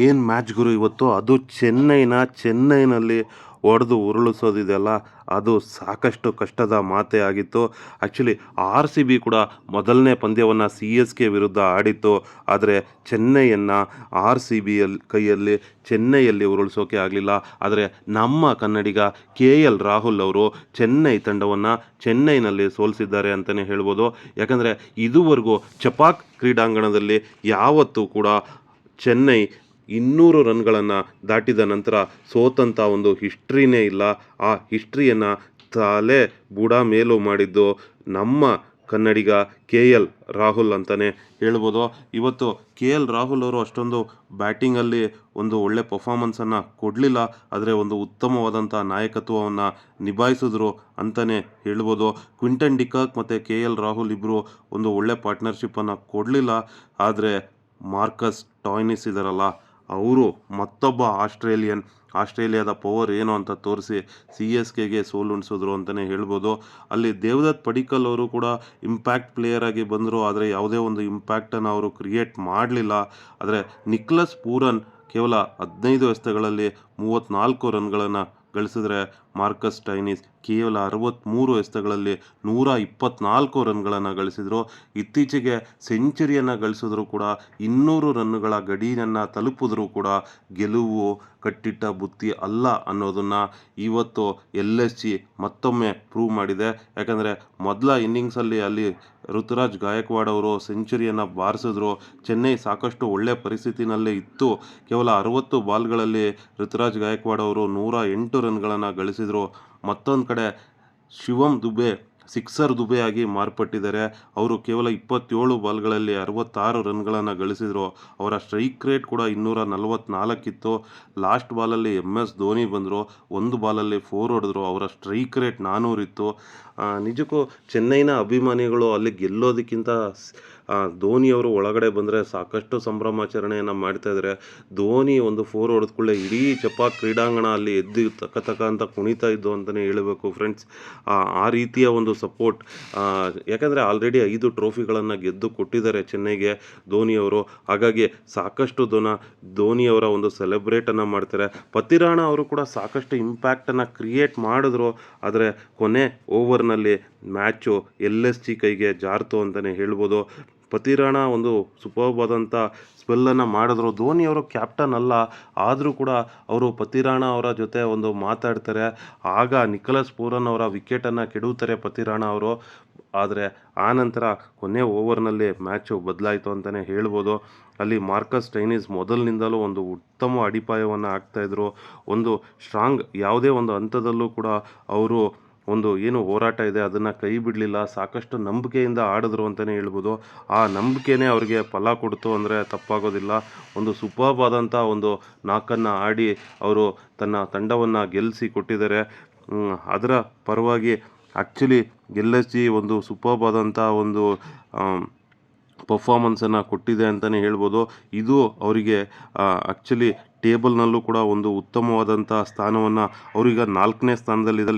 ಏನು ಮ್ಯಾಚ್ ಗುರು ಇವತ್ತು, ಅದು ಚೆನ್ನೈನಲ್ಲಿ ಹೊಡೆದು ಉರುಳಿಸೋದಿದೆಯಲ್ಲ, ಅದು ಸಾಕಷ್ಟು ಕಷ್ಟದ ಮಾತೇ ಆಗಿತ್ತು. ಆ್ಯಕ್ಚುಲಿ RCB ಕೂಡ ಮೊದಲನೇ ಪಂದ್ಯವನ್ನು CSK ವಿರುದ್ಧ ಆಡಿತ್ತು. ಆದರೆ ಚೆನ್ನೈಯನ್ನು RCB ಕೈಯಲ್ಲಿ ಚೆನ್ನೈಯಲ್ಲಿ ಉರುಳಿಸೋಕೆ ಆಗಲಿಲ್ಲ. ಆದರೆ ನಮ್ಮ ಕನ್ನಡಿಗ KL ರಾಹುಲ್ ಅವರು ಚೆನ್ನೈ ತಂಡವನ್ನು ಚೆನ್ನೈನಲ್ಲಿ ಸೋಲಿಸಿದ್ದಾರೆ ಅಂತಲೇ ಹೇಳ್ಬೋದು. ಯಾಕಂದರೆ ಇದುವರೆಗೂ ಚಪಾಕ್ ಕ್ರೀಡಾಂಗಣದಲ್ಲಿ ಯಾವತ್ತೂ ಕೂಡ ಚೆನ್ನೈ 200 ರನ್ಗಳನ್ನು ದಾಟಿದ ನಂತರ ಸೋತಂಥ ಒಂದು ಹಿಸ್ಟ್ರಿನೇ ಇಲ್ಲ. ಆ ಹಿಸ್ಟ್ರಿಯನ್ನು ತಲೆ ಬುಡ ಮೇಲು ಮಾಡಿದ್ದು ನಮ್ಮ ಕನ್ನಡಿಗ KL ರಾಹುಲ್ ಅಂತಲೇ ಹೇಳ್ಬೋದು. ಇವತ್ತು KL ರಾಹುಲ್ ಅವರು ಅಷ್ಟೊಂದು ಬ್ಯಾಟಿಂಗಲ್ಲಿ ಒಂದು ಒಳ್ಳೆ ಪರ್ಫಾರ್ಮೆನ್ಸನ್ನು ಕೊಡಲಿಲ್ಲ, ಆದರೆ ಒಂದು ಉತ್ತಮವಾದಂಥ ನಾಯಕತ್ವವನ್ನು ನಿಭಾಯಿಸಿದ್ರು ಅಂತಲೇ ಹೇಳ್ಬೋದು. ಕ್ವಿಂಟನ್ ಡಿಕಾಕ್ ಮತ್ತು KL ರಾಹುಲ್ ಇಬ್ಬರು ಒಂದು ಒಳ್ಳೆ ಪಾರ್ಟ್ನರ್ಶಿಪ್ಪನ್ನು ಕೊಡಲಿಲ್ಲ. ಆದರೆ ಮಾರ್ಕಸ್ ಸ್ಟೋಯ್ನಿಸ್ ಇದ್ದಾರಲ್ಲ, ಅವರು ಮತ್ತೊಬ್ಬ ಆಸ್ಟ್ರೇಲಿಯಾದ ಪವರ್ ಏನು ಅಂತ ತೋರಿಸಿ CSKಗೆ ಸೋಲುಣಿಸಿದ್ರು ಅಂತಲೇ ಹೇಳ್ಬೋದು. ಅಲ್ಲಿ ದೇವದತ್ ಪಡಿಕ್ಕಲ್ ಅವರು ಕೂಡ ಇಂಪ್ಯಾಕ್ಟ್ ಪ್ಲೇಯರ್ ಆಗಿ ಬಂದರು, ಆದರೆ ಯಾವುದೇ ಒಂದು ಇಂಪ್ಯಾಕ್ಟನ್ನು ಅವರು ಕ್ರಿಯೇಟ್ ಮಾಡಲಿಲ್ಲ. ಆದರೆ ನಿಕ್ಲಸ್ ಪೂರನ್ ಕೇವಲ 15 ಎಸೆತಗಳಲ್ಲಿ 34 ರನ್ಗಳನ್ನು ಗಳಿಸಿದ್ರೆ ಮಾರ್ಕಸ್ ಸ್ಟೋಯ್ನಿಸ್ ಕೇವಲ 63 ಎಸೆತಗಳಲ್ಲಿ 124 ರನ್ಗಳನ್ನು ಗಳಿಸಿದರು. ಇತ್ತೀಚೆಗೆ ಸೆಂಚುರಿಯನ್ನು ಗಳಿಸಿದ್ರು ಕೂಡ 200 ರನ್ನುಗಳ ಗಡಿಯನ್ನು ತಲುಪಿದ್ರೂ ಕೂಡ ಗೆಲುವು ಕಟ್ಟಿಟ್ಟ ಬುತ್ತಿ ಅಲ್ಲ ಅನ್ನೋದನ್ನು ಇವತ್ತು LSG ಮತ್ತೊಮ್ಮೆ ಪ್ರೂವ್ ಮಾಡಿದೆ. ಯಾಕಂದರೆ ಮೊದಲ ಇನ್ನಿಂಗ್ಸಲ್ಲಿ ಅಲ್ಲಿ ಋತುರಾಜ್ ಗಾಯಕ್ವಾಡ್ ಅವರು ಸೆಂಚುರಿಯನ್ನು ಬಾರಿಸಿದ್ರು. ಚೆನ್ನೈ ಸಾಕಷ್ಟು ಒಳ್ಳೆಯ ಪರಿಸ್ಥಿತಿನಲ್ಲೇ ಇತ್ತು. ಕೇವಲ 60 ಬಾಲ್ಗಳಲ್ಲಿ ಋತುರಾಜ್ ಗಾಯಕ್ವಾಡ್ ಅವರು 108 ರನ್ಗಳನ್ನು ಗಳಿಸಿದರು. ಮತ್ತೊಂದು ಕಡೆ ಶಿವಮ್ ದುಬೆ ಸಿಕ್ಸರ್ ದುಬೆ ಆಗಿ ಮಾರ್ಪಟ್ಟಿದ್ದಾರೆ. ಅವರು ಕೇವಲ 27 ಬಾಲ್ಗಳಲ್ಲಿ 66 ರನ್ಗಳನ್ನು ಗಳಿಸಿದರು. ಅವರ ಸ್ಟ್ರೈಕ್ ರೇಟ್ ಕೂಡ 244 ಇತ್ತು. ಲಾಸ್ಟ್ ಬಾಲಲ್ಲಿ MS ಧೋನಿ ಬಂದರು, ಒಂದು ಬಾಲಲ್ಲಿ 4 ಹೊಡೆದ್ರು. ಅವರ ಸ್ಟ್ರೈಕ್ ರೇಟ್ 400 ಇತ್ತು. ನಿಜಕ್ಕೂ ಚೆನ್ನೈನ ಅಭಿಮಾನಿಗಳು ಅಲ್ಲಿ ಗೆಲ್ಲೋದಕ್ಕಿಂತ ಧೋನಿಯವರು ಒಳಗಡೆ ಬಂದರೆ ಸಾಕಷ್ಟು ಸಂಭ್ರಮಾಚರಣೆಯನ್ನು ಮಾಡ್ತಾಯಿದ್ದಾರೆ. ಧೋನಿ ಒಂದು 4 ಹೊಡೆದ ಕೂಡಲೇ ಇಡೀ ಚಪಾಕ್ ಕ್ರೀಡಾಂಗಣ ಅಲ್ಲಿ ಎದ್ದು ತಕ್ಕ ಅಂತ ಕುಣಿತಾ ಇದ್ದು ಅಂತಲೇ ಹೇಳಬೇಕು ಫ್ರೆಂಡ್ಸ್. ಆ ರೀತಿಯ ಒಂದು ಸಪೋರ್ಟ್, ಯಾಕಂದರೆ ಆಲ್ರೆಡಿ 5 ಟ್ರೋಫಿಗಳನ್ನು ಗೆದ್ದು ಕೊಟ್ಟಿದ್ದಾರೆ ಚೆನ್ನೈಗೆ ಧೋನಿಯವರು. ಹಾಗಾಗಿ ಸಾಕಷ್ಟು ಧೋನಿಯವರ ಒಂದು ಸೆಲೆಬ್ರೇಟನ್ನು ಮಾಡ್ತಾರೆ. ಪತಿರಾಣ ಅವರು ಕೂಡ ಸಾಕಷ್ಟು ಇಂಪ್ಯಾಕ್ಟನ್ನು ಕ್ರಿಯೇಟ್ ಮಾಡಿದ್ರು, ಆದರೆ ಕೊನೆ ಓವರ್ನಲ್ಲಿ ಮ್ಯಾಚು LSG ಕೈಗೆ ಜಾರ್ತು ಅಂತಲೇ ಹೇಳ್ಬೋದು. ಪತಿರಾಣ ಒಂದು ಸೂಪರ್ಬ್ ಆದಂಥ ಸ್ಪೆಲ್ಲನ್ನು ಮಾಡಿದ್ರು. ಧೋನಿಯವರು ಕ್ಯಾಪ್ಟನ್ ಅಲ್ಲ, ಆದರೂ ಕೂಡ ಅವರು ಪತಿರಾಣ ಅವರ ಜೊತೆ ಒಂದು ಮಾತಾಡ್ತಾರೆ. ಆಗ ನಿಕೋಲಸ್ ಪೂರನ್ ಅವರ ವಿಕೆಟನ್ನು ಕೆಡವುತ್ತಾರೆ ಪತಿರಾಣ ಅವರು. ಆದರೆ ಆನಂತರ ಕೊನೆ ಓವರ್ನಲ್ಲಿ ಮ್ಯಾಚು ಬದಲಾಯಿತು ಅಂತಲೇ ಹೇಳ್ಬೋದು. ಅಲ್ಲಿ ಮಾರ್ಕಸ್ ಸ್ಟೋಯ್ನಿಸ್ ಮೊದಲಿನಿಂದಲೂ ಒಂದು ಉತ್ತಮ ಅಡಿಪಾಯವನ್ನು ಹಾಕ್ತಾಯಿದ್ರು. ಒಂದು ಸ್ಟ್ರಾಂಗ್ ಯಾವುದೇ ಒಂದು ಹಂತದಲ್ಲೂ ಕೂಡ ಅವರು ಒಂದು ಏನು ಹೋರಾಟ ಇದೆ ಅದನ್ನು ಕೈ ಬಿಡಲಿಲ್ಲ. ಸಾಕಷ್ಟು ನಂಬಿಕೆಯಿಂದ ಆಡಿದ್ರು ಅಂತಲೇ ಹೇಳ್ಬೋದು. ಆ ನಂಬಿಕೆನೇ ಅವರಿಗೆ ಫಲ ಕೊಡ್ತು ಅಂದರೆ ತಪ್ಪಾಗೋದಿಲ್ಲ. ಒಂದು ಸೂಪರ್ಬ್ ಆದಂಥ ಒಂದು ನಾಕನ್ನು ಆಡಿ ಅವರು ತನ್ನ ತಂಡವನ್ನು ಗೆಲ್ಲಿಸಿ ಕೊಟ್ಟಿದ್ದಾರೆ. ಅದರ ಪರವಾಗಿ ಆ್ಯಕ್ಚುಲಿ LSG ಒಂದು ಸೂಪರ್ಬ್ ಆದಂಥ ಒಂದು ಪರ್ಫಾರ್ಮೆನ್ಸನ್ನು ಕೊಟ್ಟಿದೆ ಅಂತಲೇ ಹೇಳ್ಬೋದು. ಇದು ಅವರಿಗೆ ಆ್ಯಕ್ಚುಲಿ ಟೇಬಲ್ನಲ್ಲೂ ಕೂಡ ಒಂದು ಉತ್ತಮವಾದಂಥ ಸ್ಥಾನವನ್ನು, ಅವರೀಗ 4ನೇ ಸ್ಥಾನದಲ್ಲಿದೆ.